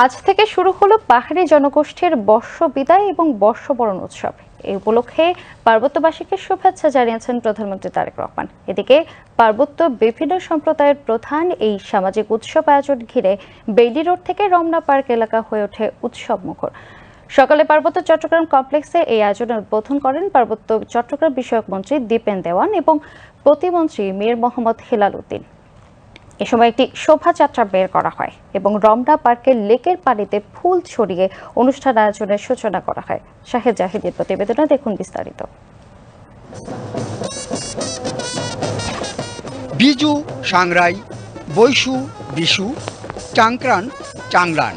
আজ থেকে শুরু হলো পাহাড়ি জনগোষ্ঠীর বর্ষ বিদায় এবং বর্ষবরণ উৎসব। এই উপলক্ষে পার্বত্যবাসীকে শুভেচ্ছা জানিয়েছেন প্রধানমন্ত্রী তারেক রহমান। এদিকে পার্বত্য বিভিন্ন সম্প্রদায়ের প্রধান এই সামাজিক উৎসব আয়োজন ঘিরে বেইলি রোড থেকে রমনা পার্ক এলাকা হয়ে ওঠে উৎসব মুখর। সকালে পার্বত্য চট্টগ্রাম কমপ্লেক্সে এই আয়োজনের উদ্বোধন করেন পার্বত্য চট্টগ্রাম বিষয়ক মন্ত্রী দীপেন দেওয়ান এবং প্রতিমন্ত্রী মীর মোহাম্মদ হেলাল উদ্দিন। এ সময় একটি শোভাযাত্রা বের করা হয় এবং রমনা পার্কের লেকের পানিতে ফুল ছড়িয়ে অনুষ্ঠান আয়োজনের সূচনা করা হয়। শাহেদ জাহিদের প্রতিবেদনে দেখুন বিস্তারিত। বিজু সাংরাই, বৈশু বিশু, চাংক্রান চাংলান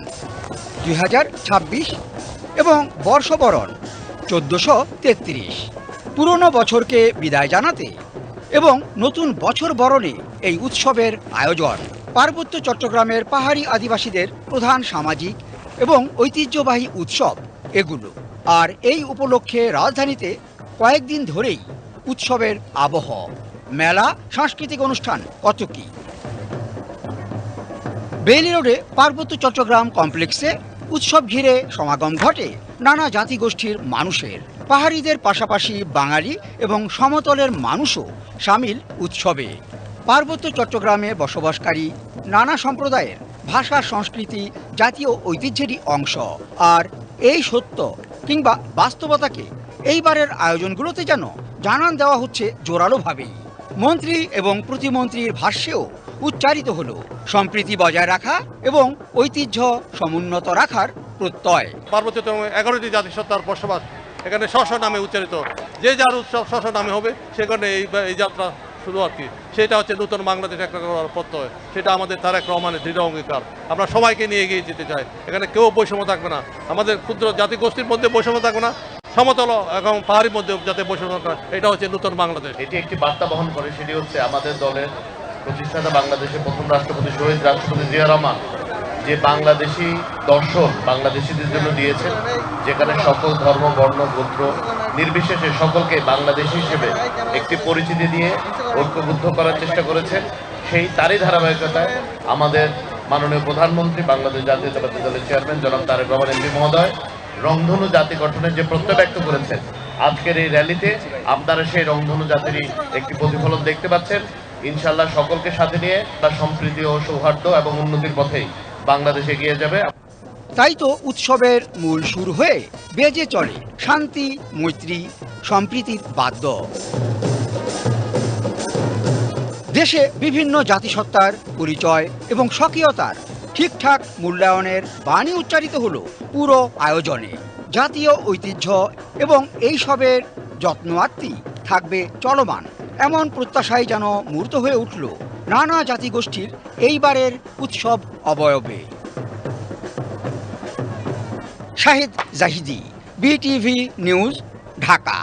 2026 এবং বর্ষবরণ 1433। পুরনো বছরকে বিদায় জানাতে এবং নতুন বছর বরণে এই উৎসবের আয়োজন। পার্বত্য চট্টগ্রামের পাহাড়ি আদিবাসীদের প্রধান সামাজিক এবং ঐতিহ্যবাহী উৎসব এগুলো। আর এই উপলক্ষে রাজধানীতে কয়েকদিন ধরেই উৎসবের আবহ, মেলা, সাংস্কৃতিক অনুষ্ঠান কত কি। বেইলি রোডে পার্বত্য চট্টগ্রাম কমপ্লেক্সে উৎসব ঘিরে সমাগম ঘটে নানা জাতিগোষ্ঠীর মানুষের। পাহাড়িদের পাশাপাশি বাঙালি এবং সমতলের মানুষও সামিল উৎসবে। পার্বত্য চট্টগ্রামে বসবাসকারী নানা সম্প্রদায়ের ভাষা, সংস্কৃতি জাতীয় ঐতিহ্যেরই অংশ। আর এই সত্য কিংবা বাস্তবতাকে এইবারের আয়োজনগুলোতে যেন জানান দেওয়া হচ্ছে জোরালোভাবেই। মন্ত্রী এবং প্রতিমন্ত্রীর ভাষ্যেও উচ্চারিত হলো সম্প্রীতি বজায় রাখা এবং ঐতিহ্য সমুন্নত রাখার প্রত্যয়। পার্বত্য 11টি জাতিসত্তার বসবাস এখানে স্ব নামে উচ্চারিত, যে যার উৎসব স্ব নামে হবে, সেখানে এই যাত্রা শুরু আর কি। সেটা হচ্ছে নতুন বাংলাদেশ একটা প্রত্যয়, সেটা আমাদের তারেক রহমানের দৃঢ় অঙ্গীকার। আমরা সবাইকে নিয়ে এগিয়ে যেতে চাই, এখানে কেউ বৈষম্য থাকবে না, আমাদের ক্ষুদ্র জাতিগোষ্ঠীর মধ্যে বৈষম্য থাকবে না, সমতল এবং পাহাড়ির মধ্যে যাতে বৈষম্য থাকবে না, এটা হচ্ছে নতুন বাংলাদেশ। এটি একটি বার্তা বহন করে, সেটি হচ্ছে আমাদের দলের প্রতিষ্ঠাতা বাংলাদেশের প্রথম রাষ্ট্রপতি শহীদ রাষ্ট্রপতি জিয়া রহমান যে বাংলাদেশি দর্শন বাংলাদেশিদের জন্য দিয়েছেন, যেখানে সকল ধর্ম, বর্ণ, গোত্র নির্বিশেষে সকলকে বাংলাদেশি হিসেবে একটি পরিচিতি দিয়ে ঐক্যবদ্ধ করার চেষ্টা করেছেন। তারই ধারাবাহিকতায় আমাদের মাননীয় প্রধানমন্ত্রী, বাংলাদেশ জাতীয়তাবাদী দলের চেয়ারম্যান জনাব তারেক রহমান এমপি মহোদয় রংধনু জাতি গঠনের যে প্রত্যয় ব্যক্ত করেছেন, আজকের এই র্যালিতে আপনারা সেই রংধনু জাতিরই একটি প্রতিফলন দেখতে পাচ্ছেন। ইনশাআল্লাহ সকলকে সাথে নিয়ে তার সম্প্রীতি ও সৌহার্দ্য এবং উন্নতির পথেই বাংলাদেশ এগিয়ে যাবে। তাই তো উৎসবের মূল সুর হয়ে বেজে চলে শান্তি, মৈত্রী, সম্প্রীতির বাদ্য। দেশে বিভিন্ন জাতিসত্তার পরিচয় এবং স্বকীয়তার ঠিকঠাক মূল্যায়নের বাণী উচ্চারিত হলো পুরো আয়োজনে। জাতীয় ঐতিহ্য এবং এইসবের যত্নআত্তি থাকবে চলমান, এমন প্রত্যাশাই যেন মূর্ত হয়ে উঠল নানা জাতিগোষ্ঠীর এইবারের উৎসব অবয়বে। Shahed Zahidi, BTV news, Dhaka.